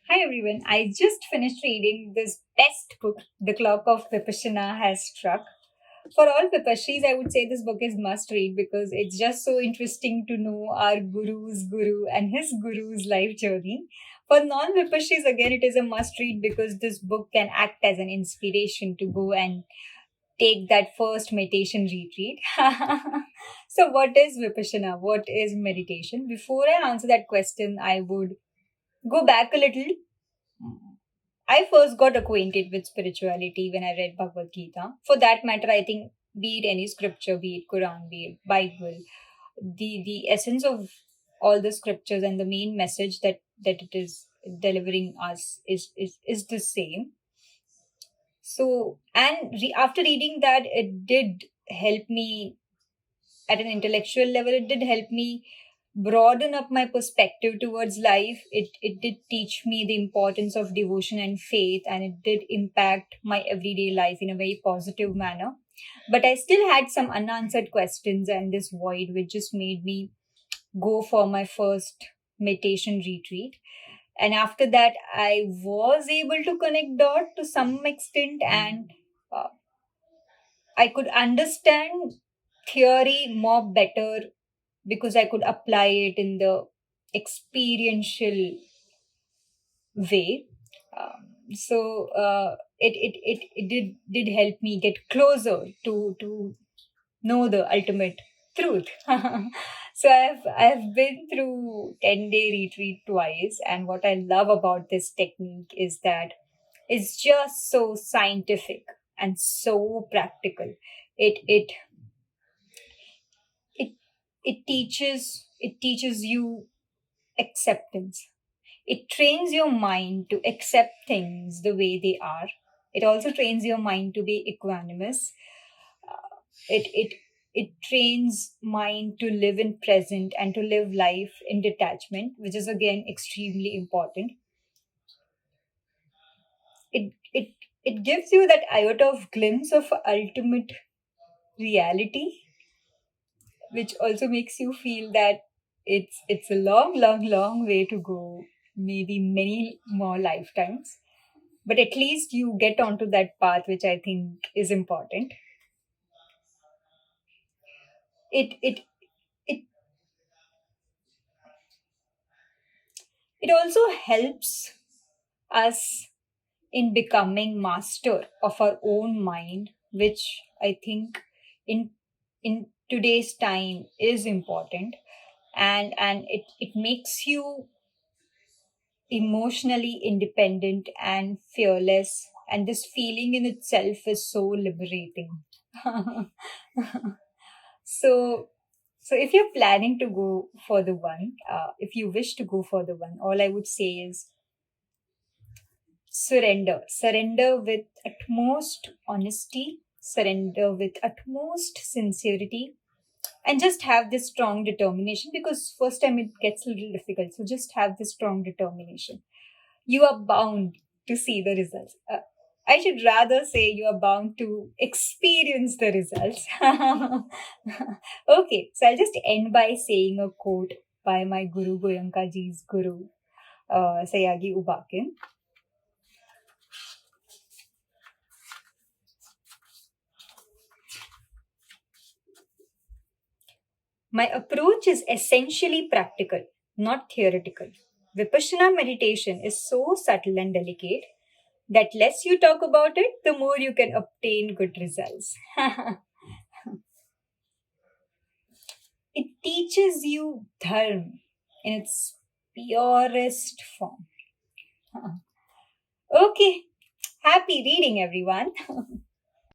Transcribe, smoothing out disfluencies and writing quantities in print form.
Hi everyone. I just finished reading this best book, The Clock of Vipassana Has Struck. For all Vipashis, I would say this book is must read because it's just so interesting to know our guru's guru and his guru's life journey. For non Vipashis, again, it is a must read because this book can act as an inspiration to go and take that first meditation retreat. So, what is Vipassana? What is meditation? Before I answer that question, I would go back a little. I first got acquainted with spirituality when I read Bhagavad Gita. For that matter, I think be it any scripture, be it Quran, be it Bible, the essence of all the scriptures and the main message that it is delivering us is the same. So, and after reading that, it did help me at an intellectual level. It did help me broaden up my perspective towards life. It did teach me the importance of devotion and faith, and it did impact my everyday life in a very positive manner. But I still had some unanswered questions and this void, which just made me go for my first meditation retreat. And after that, I was able to connect dot to some extent, and uh, I could understand theory more better because I could apply it in the experiential way. So it did help me get closer to know the ultimate truth. So I've been through 10-day retreat twice, and what I love about this technique is that it's just so scientific and so practical. It it it teaches it teaches you acceptance. It trains your mind to accept things the way they are. It also trains your mind to be equanimous. It trains mind to live in present and to live life in detachment, which is again extremely important. It it it gives you that iota of glimpse of ultimate reality, which also makes you feel that it's a long way to go, maybe many more lifetimes, but at least you get onto that path, which I think is important. It it it also helps us in becoming master of our own mind, which I think in in today's time is important. And it makes you emotionally independent and fearless, and this feeling in itself is so liberating. so so if you're planning to go for the one, if you wish to go for the one, all I would say is surrender with utmost honesty, surrender with utmost sincerity, and just have this strong determination, because first time it gets a little difficult, so just have this strong determination. You are bound to see the results. I should rather say you are bound to experience the results. Okay, so I'll just end by saying a quote by my Guru Goyanka ji's guru, Sayagi Ubakin. My approach is essentially practical, not theoretical. Vipassana meditation is so subtle and delicate that less you talk about it, the more you can obtain good results. It teaches you dharma in its purest form. Okay, happy reading, everyone.